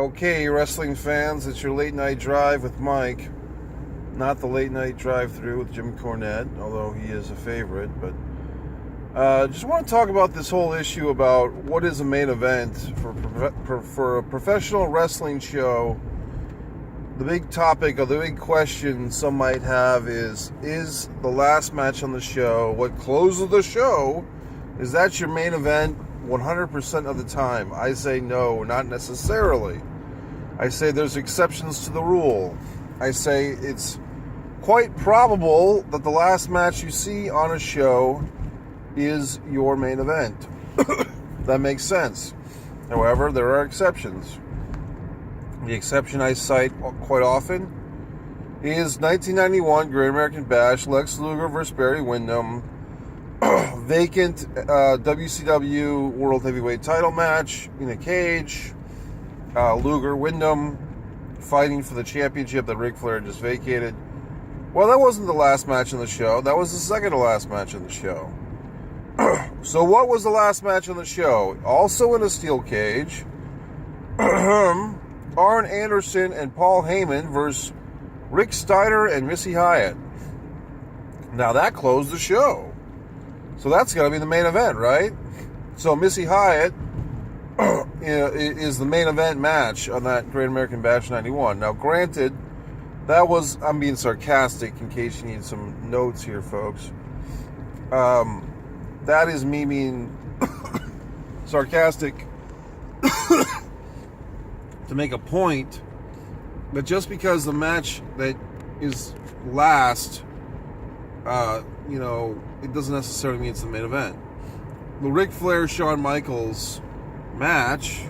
Okay, wrestling fans, it's your late night drive with Mike. Not the late night drive through with Jim Cornette, although he is a favorite. But just want to talk about this whole issue about what is a main event for a professional wrestling show. The big topic or the big question some might have is the last match on the show, what closes the show, is that your main event 100% of the time? I say no, not necessarily. I say there's exceptions to the rule. I say it's quite probable that the last match you see on a show is your main event. That makes sense. However, there are exceptions. The exception I cite quite often is 1991 Great American Bash, Lex Luger versus Barry Windham, vacant WCW World Heavyweight title match in a cage, Luger, Windham fighting for the championship that Ric Flair just vacated. Well, that wasn't the last match on the show. That was the second to last match on the show. So what was the last match on the show? Also in a steel cage, Arn Anderson and Paul Heyman versus Rick Steiner and Missy Hyatt. Now that closed the show. So that's got to be the main event, right? So Missy Hyatt is the main event match on that Great American Bash 91. Now granted, that was, I'm being sarcastic in case you need some notes here, folks. That is me being sarcastic to make a point that just because the match that is last, it doesn't necessarily mean it's the main event. The Ric Flair Shawn Michaels match,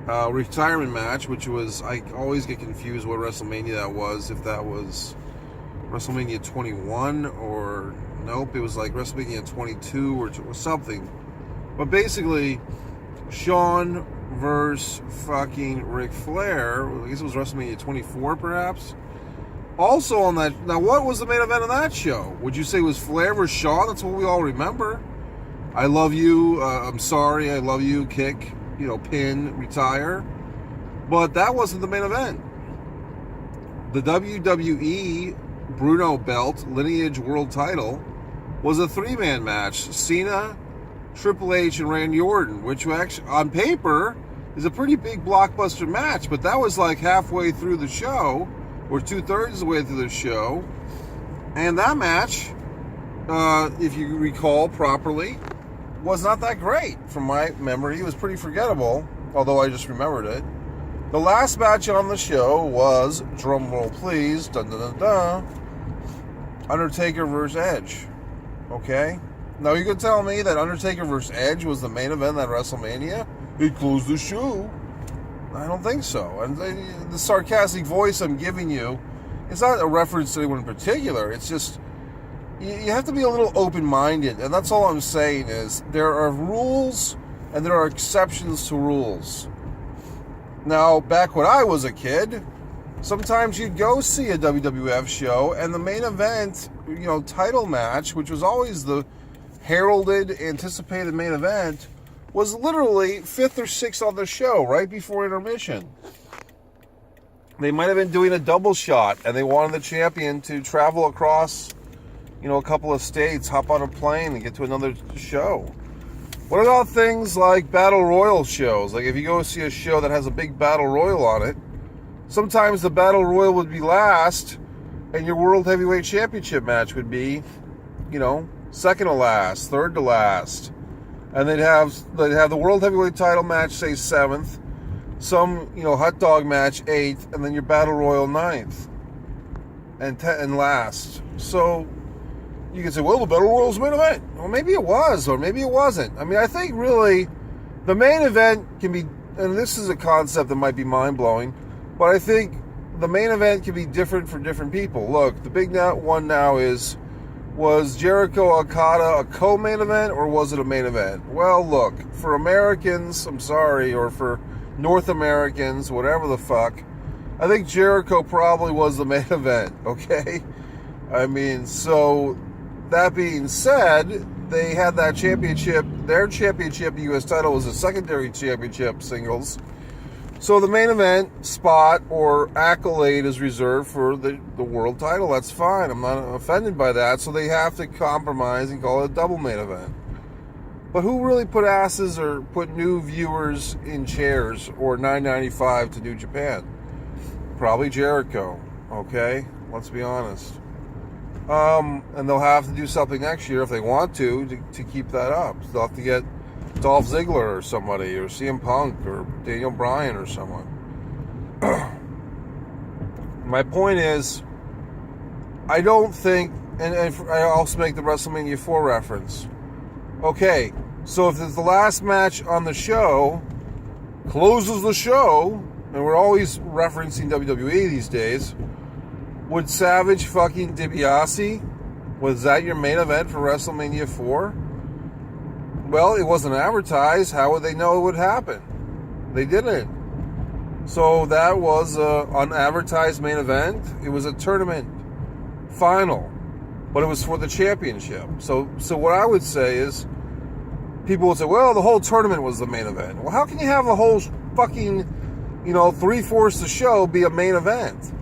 retirement match, which was, I always get confused what WrestleMania that was, if that was WrestleMania 21 or nope, it was like WrestleMania 22 or something. But basically, Shawn versus fucking Ric Flair, I guess it was WrestleMania 24 perhaps. Also on that, now what was the main event of that show? Would you say it was Flair versus Shawn? That's what we all remember. I love you, I'm sorry, I love you, kick, pin, retire. But that wasn't the main event. The WWE Bruno Belt Lineage World Title was a three-man match. Cena, Triple H, and Randy Orton, which actually, on paper, is a pretty big blockbuster match, but that was like halfway through the show, or two-thirds of the way through the show. And that match, if you recall properly, was not that great from my memory. It was pretty forgettable, although I just remembered it. The last match on the show was, drumroll please, dun dun dun dun, Undertaker versus Edge. Okay? Now you can tell me that Undertaker versus Edge was the main event at WrestleMania? It closed the show. I don't think so. And the sarcastic voice I'm giving you, it's not a reference to anyone in particular. It's just, you have to be a little open-minded. And that's all I'm saying is, there are rules and there are exceptions to rules. Now, back when I was a kid, sometimes you'd go see a WWF show and the main event, title match, which was always the heralded, anticipated main event, was literally 5th or 6th on the show, right before intermission. They might have been doing a double shot, and they wanted the champion to travel across, a couple of states, hop on a plane, and get to another show. What about things like Battle Royal shows? Like if you go see a show that has a big Battle Royal on it, sometimes the Battle Royal would be last, and your World Heavyweight Championship match would be, second to last, third to last. And they'd have the World Heavyweight title match, say 7th, some, hot dog match 8th, and then your Battle Royal 9th and last. So you can say, well, the Battle Royal's main event. Well, maybe it was, or maybe it wasn't. I mean, I think really the main event can be, and this is a concept that might be mind-blowing, but I think the main event can be different for different people. Look, the big one now is, was Jericho Okada a co-main event or was it a main event? Well, look, for Americans, I'm sorry, or for North Americans, whatever the fuck, I think Jericho probably was the main event, okay? I mean, so that being said, they had that championship, their championship, the U.S. title was a secondary championship singles. So the main event spot or accolade is reserved for the world title. That's fine. I'm not offended by that. So they have to compromise and call it a double main event. But who really put asses or put new viewers in chairs or $9.95 to New Japan? Probably Jericho. Okay? Let's be honest. And they'll have to do something next year if they want to keep that up. So they'll have to get Dolph Ziggler or somebody, or CM Punk, or Daniel Bryan or someone. My point is, I don't think, and I also make the WrestleMania 4 reference. Okay, so if it's the last match on the show, closes the show, and we're always referencing WWE these days, would Savage fucking DiBiase, was that your main event for WrestleMania 4? Well, it wasn't advertised. How would they know it would happen? They didn't. So that was an unadvertised main event. It was a tournament final, but it was for the championship. So what I would say is, people would say, well, the whole tournament was the main event. Well, how can you have a whole fucking, 3/4 of the show be a main event?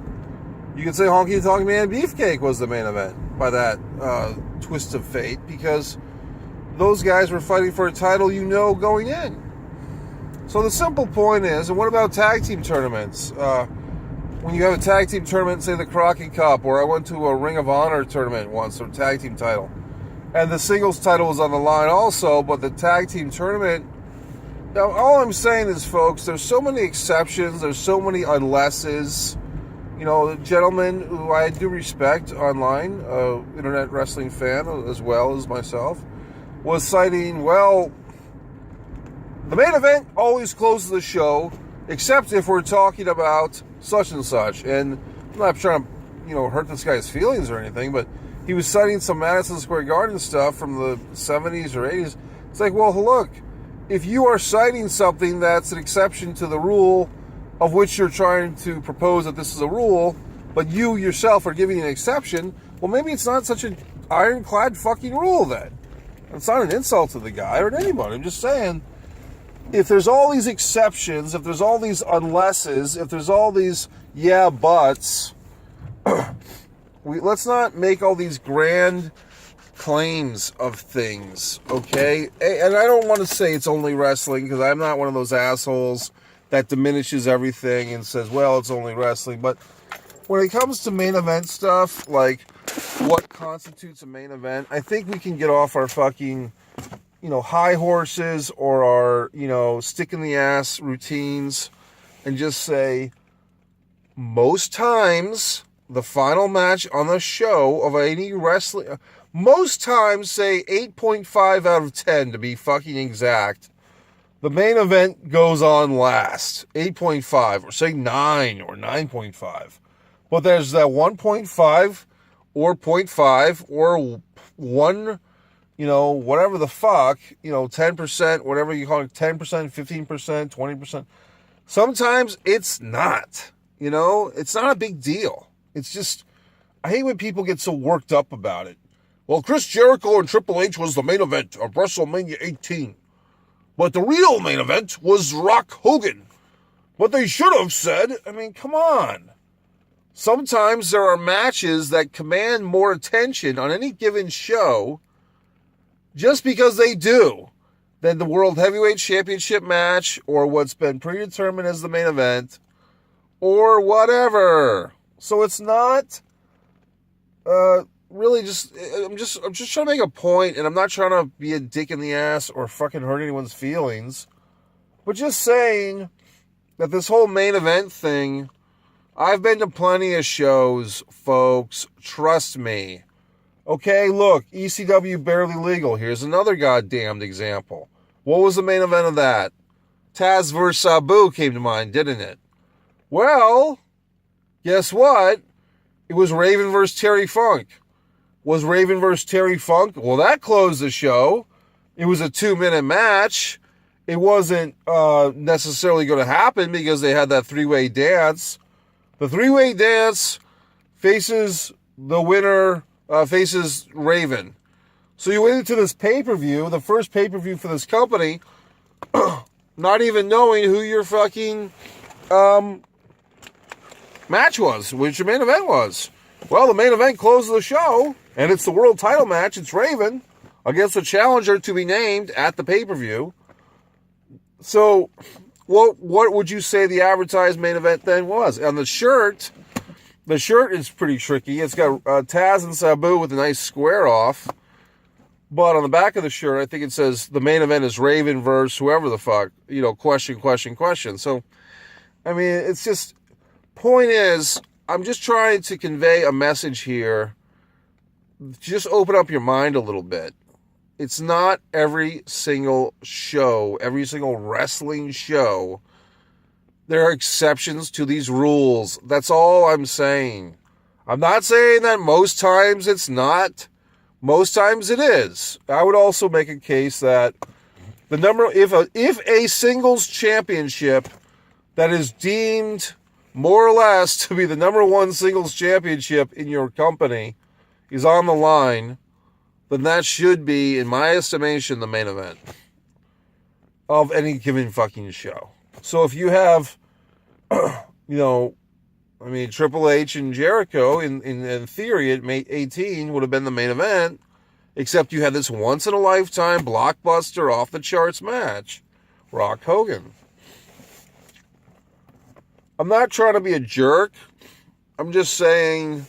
You could say Honky Tonk Man Beefcake was the main event by that twist of fate, because those guys were fighting for a title going in. So the simple point is, and what about tag team tournaments? When you have a tag team tournament, say the Crockett Cup, or I went to a Ring of Honor tournament once, or tag team title, and the singles title was on the line also, but the tag team tournament, now all I'm saying is, folks, there's so many exceptions, there's so many unlesses. The gentleman who I do respect online, internet wrestling fan as well as myself, was citing, well, the main event always closes the show, except if we're talking about such and such. And I'm not trying to, hurt this guy's feelings or anything, but he was citing some Madison Square Garden stuff from the 70s or 80s. It's like, well, look, if you are citing something that's an exception to the rule of which you're trying to propose that this is a rule, but you yourself are giving an exception, well, maybe it's not such an ironclad fucking rule then. It's not an insult to the guy or to anybody. I'm just saying, if there's all these exceptions, if there's all these unlesses, if there's all these yeah buts, let's not make all these grand claims of things, okay? And I don't want to say it's only wrestling, because I'm not one of those assholes that diminishes everything and says, well, it's only wrestling. But when it comes to main event stuff, like what constitutes a main event, I think we can get off our fucking, high horses or our, stick in the ass routines and just say, most times the final match on the show of any wrestling, most times say 8.5 out of 10 to be fucking exact, the main event goes on last, 8.5, or say 9 or 9.5. But there's that 1.5 or 0.5 or 1, whatever the fuck, 10%, whatever you call it, 10%, 15%, 20%. Sometimes it's not, it's not a big deal. It's just, I hate when people get so worked up about it. Well, Chris Jericho and Triple H was the main event of WrestleMania 18. But the real main event was Rock Hogan. But they should have said, come on. Sometimes there are matches that command more attention on any given show just because they do than the World Heavyweight Championship match or what's been predetermined as the main event or whatever. So it's not really I'm just trying to make a point, and I'm not trying to be a dick in the ass or fucking hurt anyone's feelings, but just saying that this whole main event thing, I've been to plenty of shows, folks, trust me. Okay, look, ECW Barely Legal, here's another goddamned example. What was the main event of that? Taz vs. Sabu came to mind, didn't it? Well, guess what? It was Raven vs. Terry Funk. Was Raven vs. Terry Funk? Well, that closed the show. It was a 2-minute match. It wasn't necessarily going to happen because they had that 3-way dance. The 3-way dance faces the winner, faces Raven. So you went into this pay-per-view, the first pay-per-view for this company, not even knowing who your fucking match was, which your main event was. Well, the main event closes the show, and it's the world title match. It's Raven against the challenger to be named at the pay-per-view. So, what would you say the advertised main event then was? On the shirt is pretty tricky. It's got Taz and Sabu with a nice square off. But on the back of the shirt, I think it says the main event is Raven versus whoever the fuck. Question. So, I mean, it's just... Point is, I'm just trying to convey a message here. Just open up your mind a little bit. It's not every single show, every single wrestling show. There are exceptions to these rules. That's all I'm saying. I'm not saying that most times it's not. Most times it is. I would also make a case that if a singles championship that is deemed more or less to be the number one singles championship in your company is on the line, then that should be, in my estimation, the main event of any given fucking show. So if you have, Triple H and Jericho, in theory, at 18 would have been the main event, except you had this once-in-a-lifetime blockbuster off-the-charts match, Rock Hogan. I'm not trying to be a jerk. I'm just saying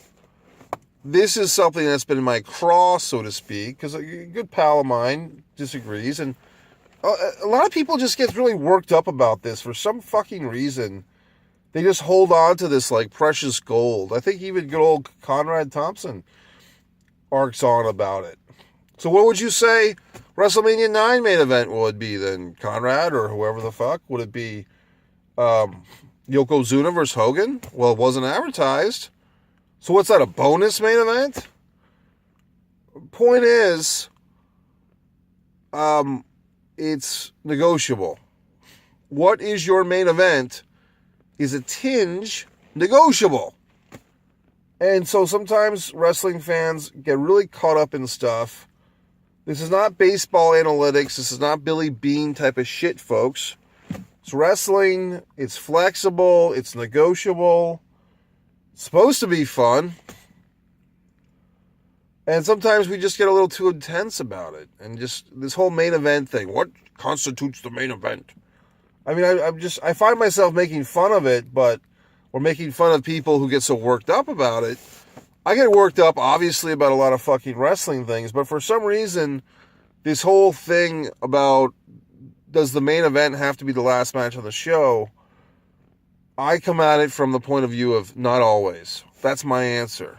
this is something that's been my cross, so to speak, because a good pal of mine disagrees, and a lot of people just get really worked up about this for some fucking reason. They just hold on to this like precious gold. I think even good old Conrad Thompson arcs on about it. So what would you say WrestleMania 9 main event would be then, Conrad, or whoever the fuck? Would it be Yokozuna versus Hogan? Well, it wasn't advertised. So what's that, a bonus main event? Point is, it's negotiable. What is your main event is a tinge negotiable. And so sometimes wrestling fans get really caught up in stuff. This is not baseball analytics. This is not Billy Bean type of shit, folks. It's wrestling. It's flexible. It's negotiable. It's supposed to be fun. And sometimes we just get a little too intense about it. And just this whole main event thing. What constitutes the main event? I mean, I find myself making fun of it, or making fun of people who get so worked up about it. I get worked up, obviously, about a lot of fucking wrestling things, but for some reason, this whole thing about does the main event have to be the last match on the show, I come at it from the point of view of not always. That's my answer.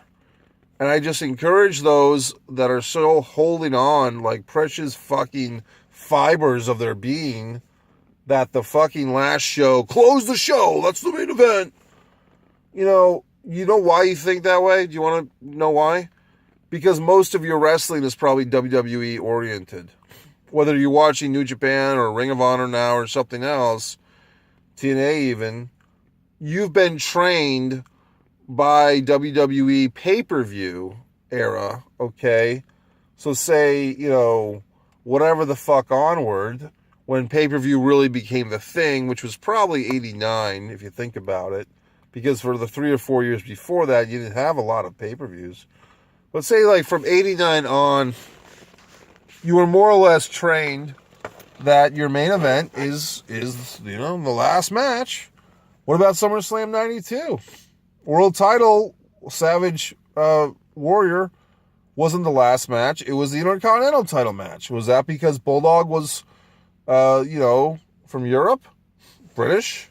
And I just encourage those that are so holding on like precious fucking fibers of their being that the fucking last show, close the show, that's the main event. You know why you think that way? Do you want to know why? Because most of your wrestling is probably WWE oriented. Whether you're watching New Japan or Ring of Honor now or something else, TNA even, you've been trained by WWE pay-per-view era, okay? So say, whatever the fuck onward, when pay-per-view really became the thing, which was probably 89, if you think about it, because for the 3 or 4 years before that, you didn't have a lot of pay-per-views. But say, like, from 89 on, you were more or less trained that your main event is the last match. What about SummerSlam 92? World title, Savage Warrior, wasn't the last match. It was the Intercontinental title match. Was that because Bulldog was, from Europe? British?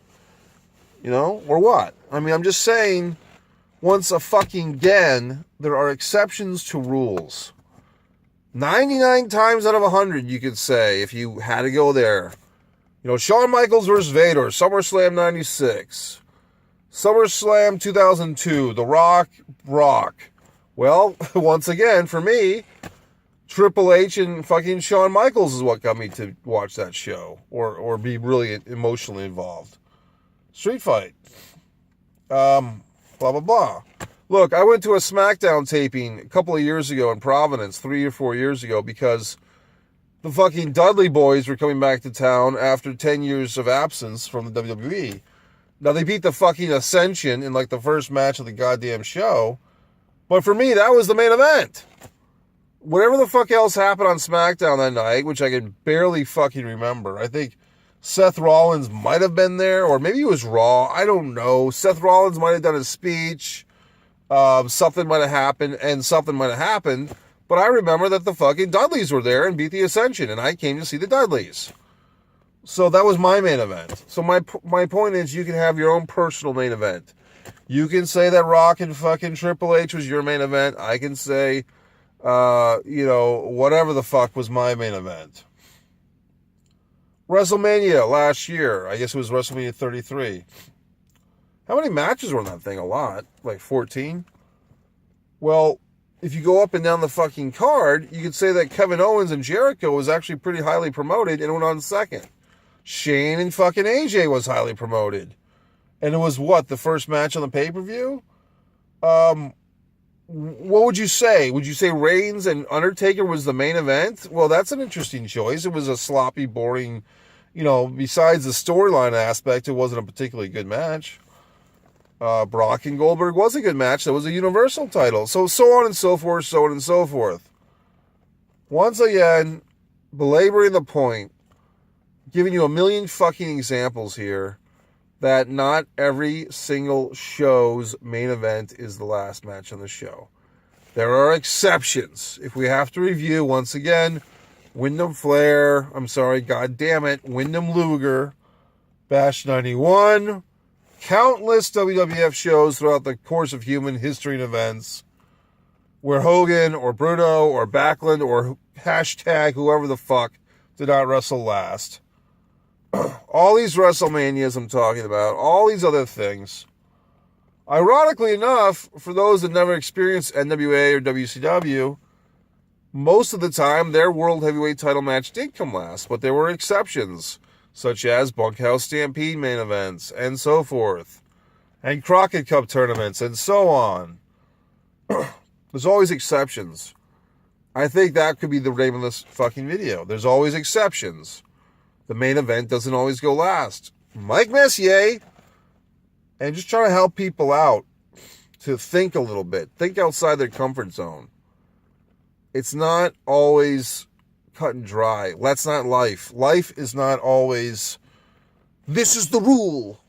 Or what? I mean, I'm just saying, once again, there are exceptions to rules. 99 times out of 100, you could say, if you had to go there. Shawn Michaels versus Vader, SummerSlam 96. SummerSlam 2002, The Rock. Well, once again, for me, Triple H and fucking Shawn Michaels is what got me to watch that show or be really emotionally involved. Street Fight. Blah, blah, blah. Look, I went to a SmackDown taping a couple of years ago in Providence, 3 or 4 years ago, because the fucking Dudley Boys were coming back to town after 10 years of absence from the WWE. Now, they beat the fucking Ascension in like the first match of the goddamn show. But for me, that was the main event. Whatever the fuck else happened on SmackDown that night, which I can barely fucking remember. I think Seth Rollins might have been there, or maybe it was Raw. I don't know. Seth Rollins might have done a speech. Something might have happened, and something might have happened. But I remember that the fucking Dudleys were there and beat the Ascension, and I came to see the Dudleys. So that was my main event. So my point is, you can have your own personal main event. You can say that Rock and fucking Triple H was your main event. I can say, whatever the fuck was my main event. WrestleMania last year. I guess it was WrestleMania 33. How many matches were in that thing? A lot. Like 14? Well, if you go up and down the fucking card, you could say that Kevin Owens and Jericho was actually pretty highly promoted and went on second. Shane and fucking AJ was highly promoted. And it was what? The first match on the pay-per-view? What would you say? Would you say Reigns and Undertaker was the main event? Well, that's an interesting choice. It was a sloppy, boring, besides the storyline aspect, it wasn't a particularly good match. Brock and Goldberg was a good match. That was a Universal title. So on and so forth, so on and so forth. Once again, belaboring the point, giving you a million fucking examples here, that not every single show's main event is the last match on the show. There are exceptions. If we have to review, once again, Wyndham Luger, Bash 91, countless WWF shows throughout the course of human history and events, where Hogan or Bruno or Backlund or hashtag whoever the fuck did not wrestle last. All these WrestleManias I'm talking about, all these other things. Ironically enough, for those that never experienced NWA or WCW, most of the time their World Heavyweight title match did come last, but there were exceptions, such as Bunkhouse Stampede main events, and so forth, and Crockett Cup tournaments, and so on. There's always exceptions. I think that could be the name of this fucking video. There's always exceptions. The main event doesn't always go last. Mike Messier, and just trying to help people out to think a little bit. Think outside their comfort zone. It's not always cut and dry. That's not life. Life is not always, this is the rule.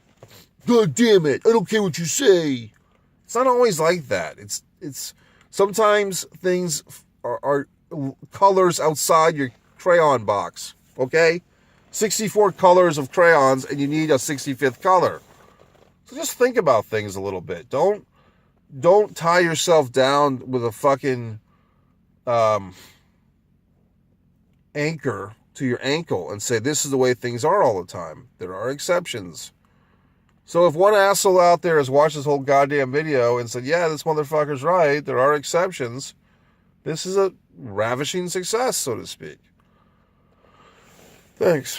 God damn it. I don't care what you say. It's not always like that. It's sometimes things are colors outside your crayon box. Okay? 64 colors of crayons, and you need a 65th color. So just think about things a little bit. Don't tie yourself down with a fucking anchor to your ankle and say this is the way things are all the time. There are exceptions. So if one asshole out there has watched this whole goddamn video and said, yeah, this motherfucker's right, there are exceptions, this is a ravishing success, so to speak. Thanks.